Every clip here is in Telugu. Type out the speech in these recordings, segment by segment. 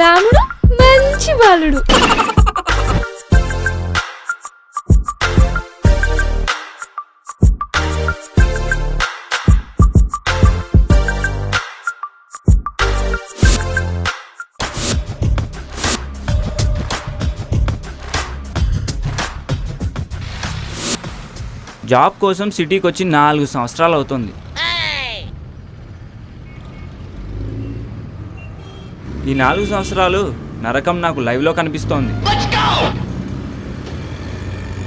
రాముడు మంచి బాలుడు. జాబ్ కోసం సిటీకి వచ్చి 4 సంవత్సరాలు అవుతుంది. ఈ 4 సంవత్సరాలు నరకం నాకు లైవ్లో కనిపిస్తోంది.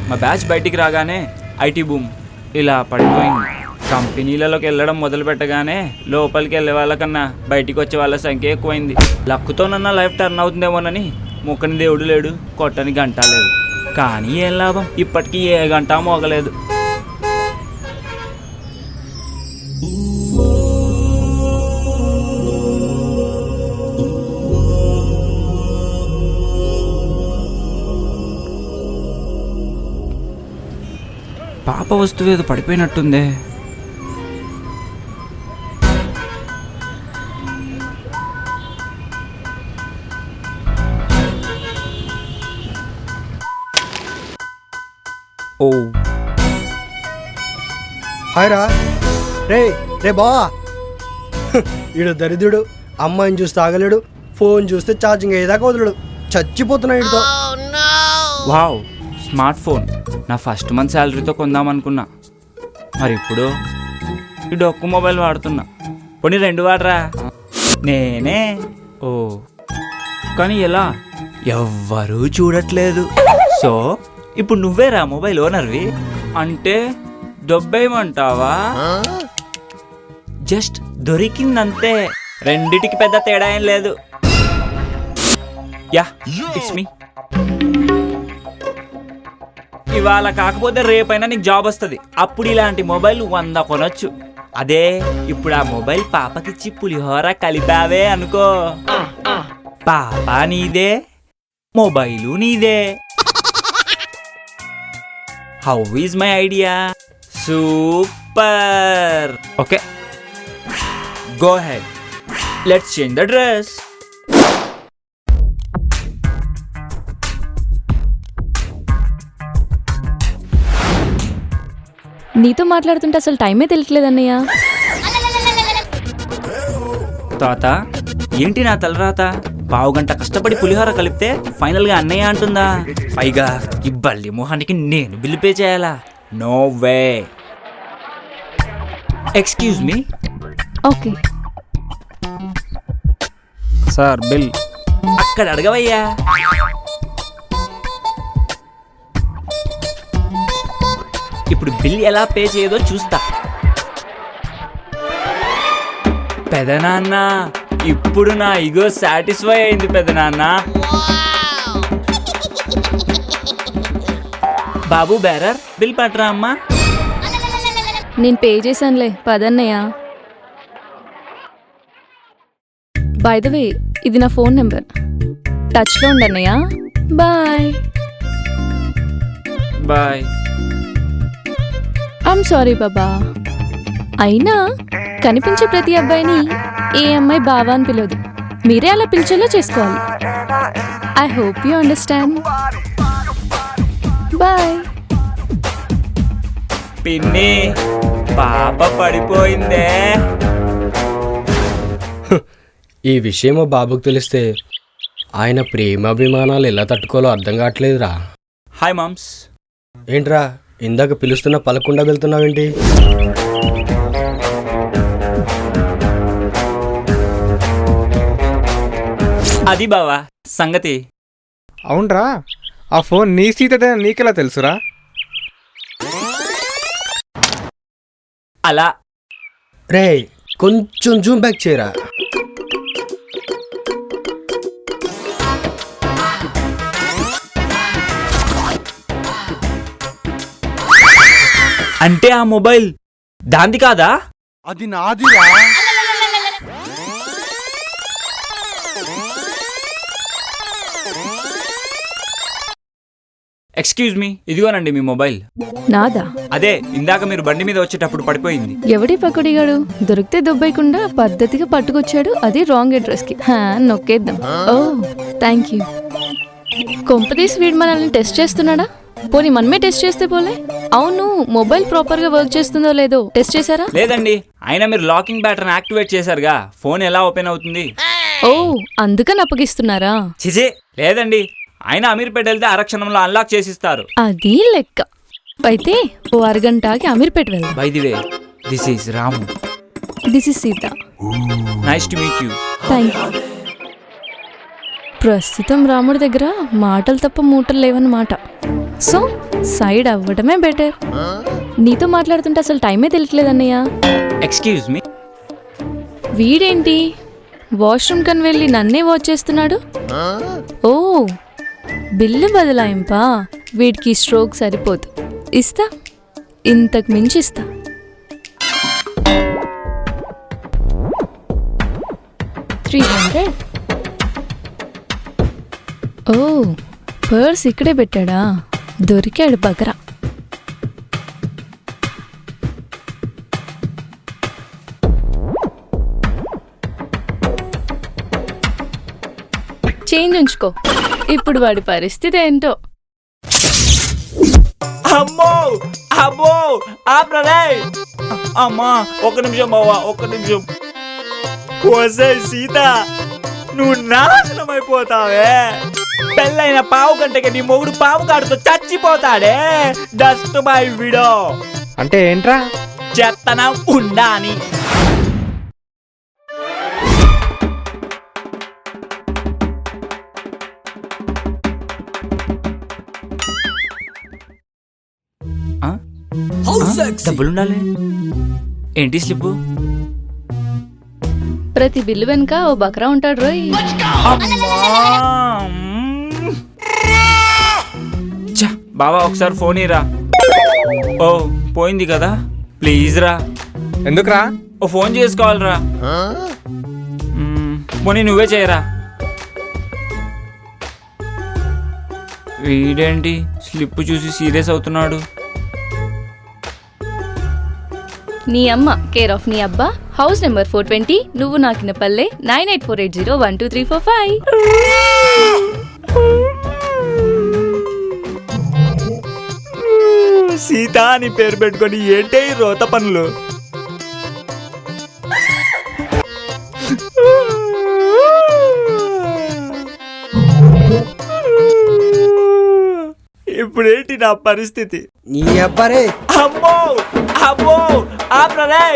మా బ్యాచ్ బయటికి రాగానే ఐటీ బూమ్ ఇలా పడిపోయింది. కంపెనీలలోకి వెళ్ళడం మొదలు పెట్టగానే లోపలికి వెళ్ళే వాళ్ళకన్నా బయటికి వచ్చే వాళ్ళ సంఖ్య ఎక్కువైంది. లక్కుతోనన్నా లైఫ్ టర్న్ అవుతుందేమోనని మొక్కని దేవుడు లేడు, కొట్టని గంట లేదు. కానీ ఏం లాభం, ఇప్పటికీ ఏ గంట మోగలేదు. పాప వస్తువు ఏదో పడిపోయినట్టుందే. ఓ హాయ్ రా. రే రే బావా, ఈడు దరిద్రుడు. అమ్మాయిని చూస్తే ఆగలేడు, ఫోన్ చూస్తే ఛార్జింగ్ అయ్యేదాకా వదలడు. చచ్చిపోతున్నాడు ఈడుతో. వావ్, స్మార్ట్ ఫోన్ నా ఫస్ట్ మంత్ శాలరీతో కొందామనుకున్నా. మరి ఇప్పుడు ఈ డొక్కు మొబైల్ వాడుతున్నా. పోనీ 2 వాడరా. నేనే. ఓ కానీ ఎలా? ఎవ్వరూ చూడట్లేదు. సో ఇప్పుడు నువ్వేరా మొబైల్ ఓనర్వి. అంటే దొబ్బేయమంటావా? జస్ట్ దొరికిందంతే. రెండిటికి పెద్ద తేడా ఏం లేదు. Yeah, it's me. ఇవాళ కాకపోతే రేపైనా నీకు జాబ్ వస్తుంది. అప్పుడు ఇలాంటి మొబైల్ 100 కొనొచ్చు. అదే ఇప్పుడు ఆ మొబైల్ పాపకిచ్చి పులిహోర కలిపావే అనుకో, పాప నీదే, మొబైలు నీదే. How is my idea? Super. Okay, go head, let's change the dress. నీతో మాట్లాడుతుంటే అసలు టైమే తెలియట్లేదు అన్నయ్య. తాత ఏంటి నా తలరాత? 1/2 గంట కష్టపడి పులిహోర కలిపితే ఫైనల్ గా అన్నయ్య అంటుందా? పైగా ఈ బల్లి మొహానికి నేను బిల్లు పే చేయాలా? No way. Excuse me. Okay sir bill. అక్కడ అడగవయ్యా. ఇప్పుడు బిల్ ఎలా పే చేయదో చూస్తా. పెదనాన్న, ఇప్పుడు నా ఇగో సాటిస్ఫై అయింది పెదనాన్న. బాబు బేరర్, బిల్ పట్రా అమ్మా. నేను పే చేశానులే, పదన్నయ్య. బై ద వే, ఇది నా ఫోన్ నెంబర్. టచ్లో ఉండన్నయ్య. Bye bye. ఐమ్ సారీ బాబా. అయినా కనిపించే ప్రతి అబ్బాయిని ఏ అమ్మాయి బావా అని పిలవదు. మీరే అలా పిలిచేలా చేసుకోవాలి. I hope you understand. Bye. పిన్ని, పాప పడిపోయిందే. ఈ విషయం మా బాబుకు తెలిస్తే ఆయన ప్రేమాభిమానాలు ఎలా తట్టుకోవాలో అర్థం కావట్లేదురా. Hi moms. ఏంట్రా ఇందాక పిలుస్తున్నా పలకుండా వెళ్తున్నావేంటి? అది బావా సంగతి. అవునరా, ఆ ఫోన్ నీ సీతదే నీకెలా తెలుసురా? అలా. రే కొంచెం జూమ్ బ్యాక్ చేయరా. అంటే ఆ మొబైల్ దాంది కాదా? అది నాదిరా. ఎక్స్క్యూజ్ మీ, ఇదిగోనండి మీ మొబైల్. నాదా? అదే ఇందాక మీరు బండి మీద వచ్చేటప్పుడు పడిపోయింది. ఎవడి పకుడిగాడు? దొరికితే దుబ్బైకుండా పద్ధతిగా పట్టుకొచ్చాడు, అది రాంగ్ అడ్రస్ కి. నొక్కేద్దాం. ఓ థ్యాంక్ యూ. కొంపదీసి వీడు మనల్ని టెస్ట్ చేస్తున్నాడా? పోనీ మనమే టెస్ట్ చేస్తే పోలే. అవును, మొబైల్ ప్రాపర్ గా వర్క్ చేస్తుందో లేదో టెస్ట్ చేశారా? లేదండి, అయినా మీరు లాకింగ్ ప్యాటర్న్ యాక్టివేట్ చేశారుగా, ఫోన్ ఎలా ఓపెన్ అవుతుంది? ఓ అందుకని అప్పగిస్తున్నారా? చిజే లేదండి, అయినా అమీర్పేట వెళ్తే అరక్షణంలో అన్లాక్ చేసిస్తారు. అది లెక్క. అయితే ఓ అరగంటకి అమీర్పేట వెళ్దాం. By the way, this is Ramu. This is Sita. Nice to meet you. Thank you. ప్రస్తుతం రాముడి దగ్గర మాటలు తప్ప మూటలు లేవన్నమాట. సో సైడ్ అవ్వడమే బెటర్. నీతో మాట్లాడుతుంటే అసలు టైమే తెలియట్లేదన్నయ్య. Excuse me. వీడేంటి వాష్రూమ్ కని వెళ్ళి నన్నే వాచ్ చేస్తున్నాడు? ఓ బిల్లు బదలాయింపా? వీడికి స్ట్రోక్ సరిపోదు. ఇస్తా, ఇంతకు మించి ఇస్తా. $300. ఓ పర్స్ ఇక్కడే పెట్టాడా? దొరికాడు బగరా. చేంజ్ ఉంచుకో. ఇప్పుడు వాడి పరిస్థితి ఏంటో. అమ్మో అబ్బో ఆపరే. అమ్మా ఒక్క నిమిషం బావా, ఒక్క నిమిషం. ఓసే సీత, నువ్వు నాశనం అయిపోతావే. పెళ్ళైన పావు గంటకి నీ మొగుడు పావు కాడుతో చచ్చిపోతాడే. Dust by widow. అంటే ఏంట్రా? చెత్తన ఉండాని. డబ్బులుండాలి. ఏంటి స్లిప్? ప్రతి బిల్లు వెనుక ఓ బకరా ఉంటాడు రోయ్. బావా ఒకసారి ఫోన్ ఇరా. ఓ పోయింది కదా, ప్లీజ్ రా. ఎందుకురా? ఓ ఫోన్ చేసుకోవాలరా. పోనీ నువ్వే చేయరా. వీడేంటి స్లిప్ చూసి సీరియస్ అవుతున్నాడు? నీ అమ్మ కేర్ ఆఫ్ నీ అబ్బా, హౌస్ నెంబర్ 420, నువ్వు నాకిన పల్లె, 9848012345. సీత అని పేరు పెట్టుకొని ఏంటే ఈ రోత పనులు? ఇప్పుడేంటి నా పరిస్థితి? నీ అబ్బారే. అమ్మో అమ్మో ఆపరే.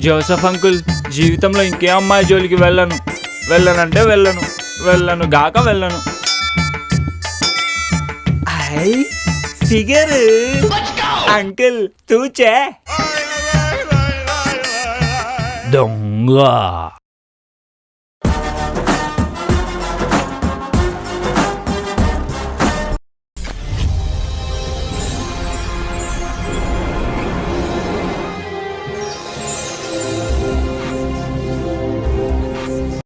జోసఫ్ అంకుల్, జీవితంలో ఇంకే అమ్మాయి జోలికి వెళ్ళనంటే వెళ్ళను గాక వెళ్ళను. ఐ ఫిగర్ అంకుల్ తూచే దొంగ.